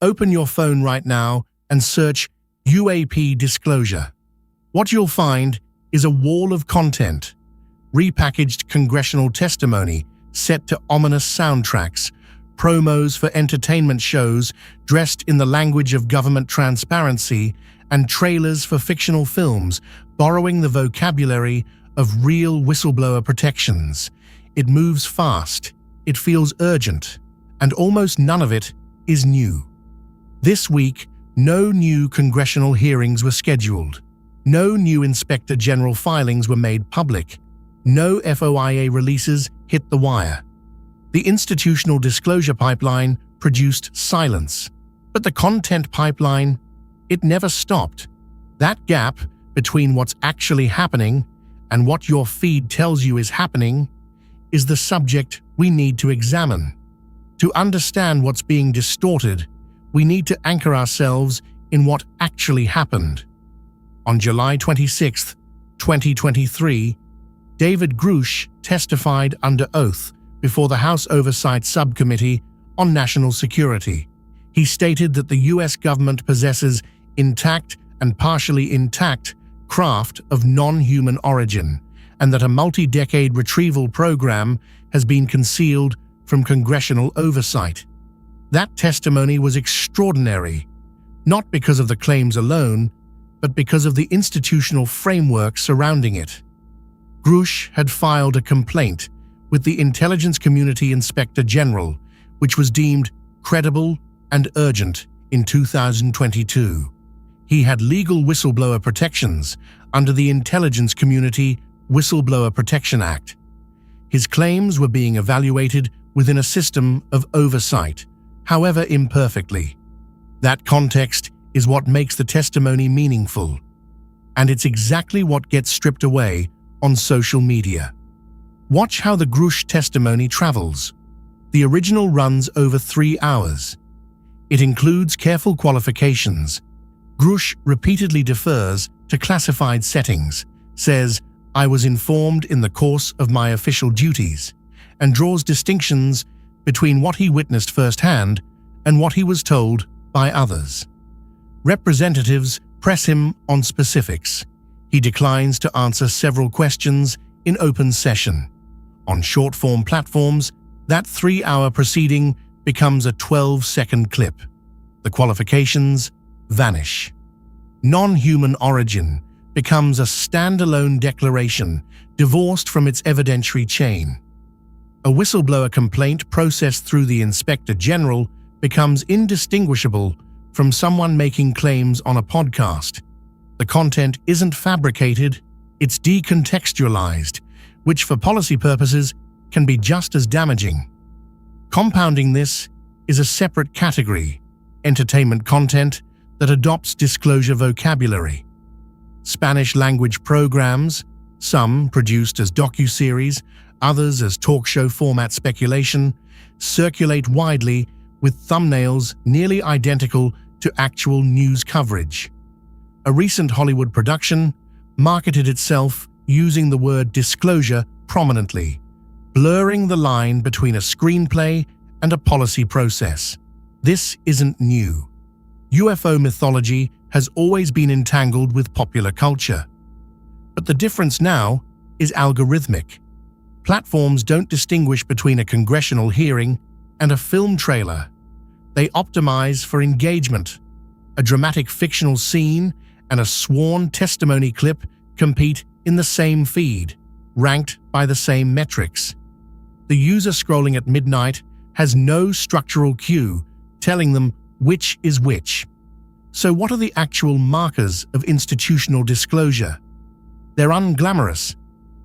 Open your phone right now and search UAP disclosure. What you'll find is a wall of content, repackaged congressional testimony set to ominous soundtracks, promos for entertainment shows dressed in the language of government transparency, and trailers for fictional films borrowing the vocabulary of real whistleblower protections. It moves fast, it feels urgent, and almost none of it is new. This week, no new congressional hearings were scheduled. No new Inspector General filings were made public. No FOIA releases hit the wire. The institutional disclosure pipeline produced silence. But the content pipeline, it never stopped. That gap between what's actually happening and what your feed tells you is happening is the subject we need to examine. To understand what's being distorted, we need to anchor ourselves in what actually happened. On July 26, 2023, David Grusch testified under oath before the House Oversight Subcommittee on National Security. He stated that the U.S. government possesses intact and partially intact craft of non-human origin, and that a multi-decade retrieval program has been concealed from congressional oversight. That testimony was extraordinary, not because of the claims alone, but because of the institutional framework surrounding it. Grusch had filed a complaint with the Intelligence Community Inspector General, which was deemed credible and urgent in 2022. He had legal whistleblower protections under the Intelligence Community Whistleblower Protection Act. His claims were being evaluated within a system of oversight, however imperfectly. That context is what makes the testimony meaningful, and it's exactly what gets stripped away on social media. Watch how the Grusch testimony travels. The original runs over 3 hours. It includes careful qualifications. Grusch repeatedly defers to classified settings, says, "I was informed in the course of my official duties," and draws distinctions between what he witnessed firsthand and what he was told by others. Representatives press him on specifics. He declines to answer several questions in open session. On short-form platforms, that 3-hour proceeding becomes a 12-second clip. The qualifications vanish. Non-human origin becomes a standalone declaration divorced from its evidentiary chain. A whistleblower complaint processed through the Inspector General becomes indistinguishable from someone making claims on a podcast. The content isn't fabricated, it's decontextualized, which for policy purposes can be just as damaging. Compounding this is a separate category, entertainment content that adopts disclosure vocabulary. Spanish-language programs, some produced as docuseries, others as talk show format speculation, circulate widely with thumbnails nearly identical to actual news coverage. A recent Hollywood production marketed itself using the word disclosure prominently, blurring the line between a screenplay and a policy process. This isn't new. UFO mythology has always been entangled with popular culture. But the difference now is algorithmic. Platforms don't distinguish between a congressional hearing and a film trailer. They optimize for engagement. A dramatic fictional scene and a sworn testimony clip compete in the same feed, ranked by the same metrics. The user scrolling at midnight has no structural cue telling them which is which. So what are the actual markers of institutional disclosure? They're unglamorous.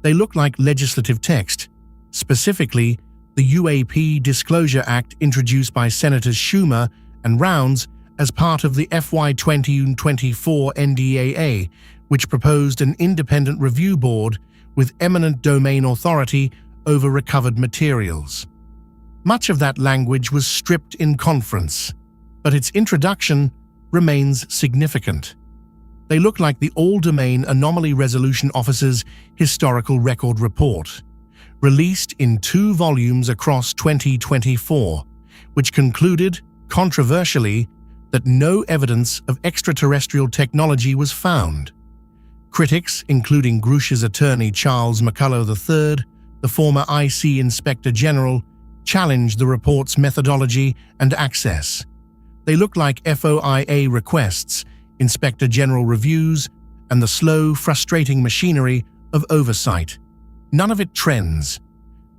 They look like legislative text, specifically the UAP Disclosure Act introduced by Senators Schumer and Rounds as part of the FY 2024 NDAA, which proposed an independent review board with eminent domain authority over recovered materials. Much of that language was stripped in conference, but its introduction remains significant. They look like the All-Domain Anomaly Resolution Office's Historical Record Report, released in 2 volumes across 2024, which concluded, controversially, that no evidence of extraterrestrial technology was found. Critics, including Grusch's attorney Charles McCullough III, the former IC Inspector General, challenged the report's methodology and access. They look like FOIA requests, Inspector General reviews, and the slow, frustrating machinery of oversight. None of it trends.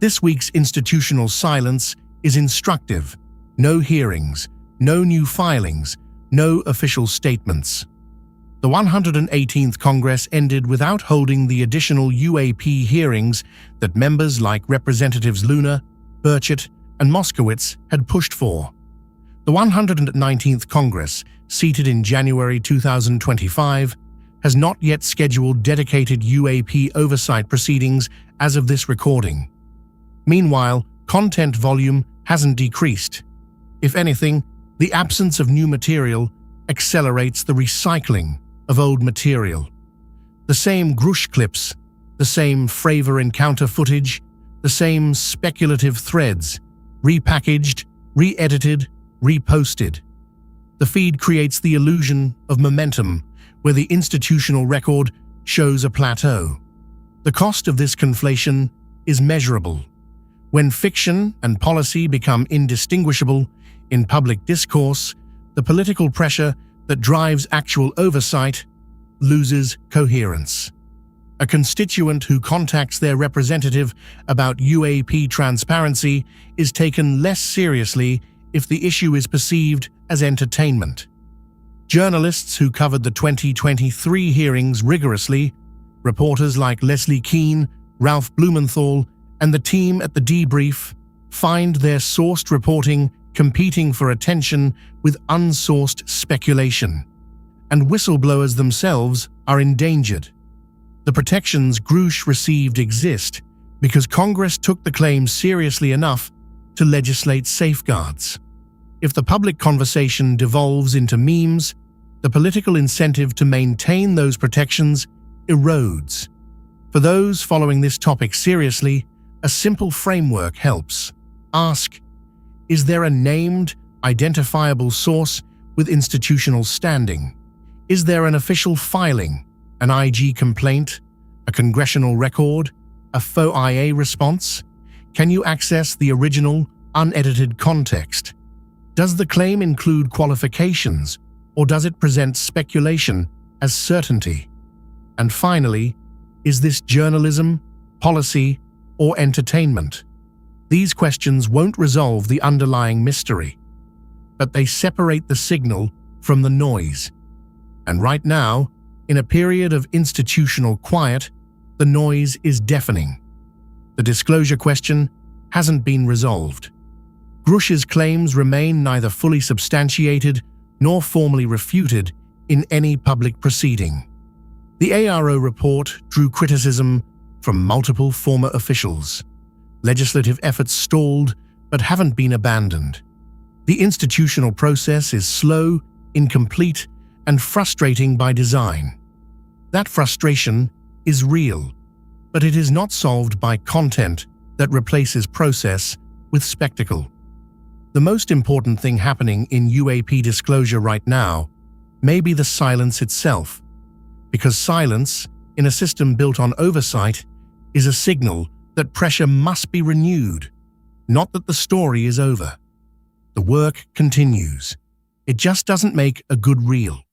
This week's institutional silence is instructive. No hearings, no new filings, no official statements. The 118th Congress ended without holding the additional UAP hearings that members like Representatives Luna, Burchett, and Moskowitz had pushed for. The 119th Congress, seated in January 2025, has not yet scheduled dedicated UAP oversight proceedings as of this recording. Meanwhile, content volume hasn't decreased. If anything, the absence of new material accelerates the recycling of old material. The same Grusch clips, the same Fravor encounter footage, the same speculative threads, repackaged, re-edited, reposted. The feed creates the illusion of momentum, where the institutional record shows a plateau. The cost of this conflation is measurable. When fiction and policy become indistinguishable in public discourse, the political pressure that drives actual oversight loses coherence. A constituent who contacts their representative about UAP transparency is taken less seriously if the issue is perceived as entertainment. Journalists who covered the 2023 hearings rigorously, reporters like Leslie Keane, Ralph Blumenthal, and the team at the Debrief, find their sourced reporting competing for attention with unsourced speculation. And whistleblowers themselves are endangered. The protections Grusch received exist because Congress took the claims seriously enough to legislate safeguards. If the public conversation devolves into memes, the political incentive to maintain those protections erodes. For those following this topic seriously, a simple framework helps. Ask, is there a named, identifiable source with institutional standing? Is there an official filing, an IG complaint, a congressional record, a FOIA response? Can you access the original, unedited context? Does the claim include qualifications, or does it present speculation as certainty? And finally, is this journalism, policy, or entertainment? These questions won't resolve the underlying mystery, but they separate the signal from the noise. And right now, in a period of institutional quiet, the noise is deafening. The disclosure question hasn't been resolved. Grusch's claims remain neither fully substantiated nor formally refuted in any public proceeding. The AARO report drew criticism from multiple former officials. Legislative efforts stalled but haven't been abandoned. The institutional process is slow, incomplete, and frustrating by design. That frustration is real, but it is not solved by content that replaces process with spectacle. The most important thing happening in UAP disclosure right now may be the silence itself, because silence, in a system built on oversight, is a signal that pressure must be renewed, not that the story is over. The work continues. It just doesn't make a good reel.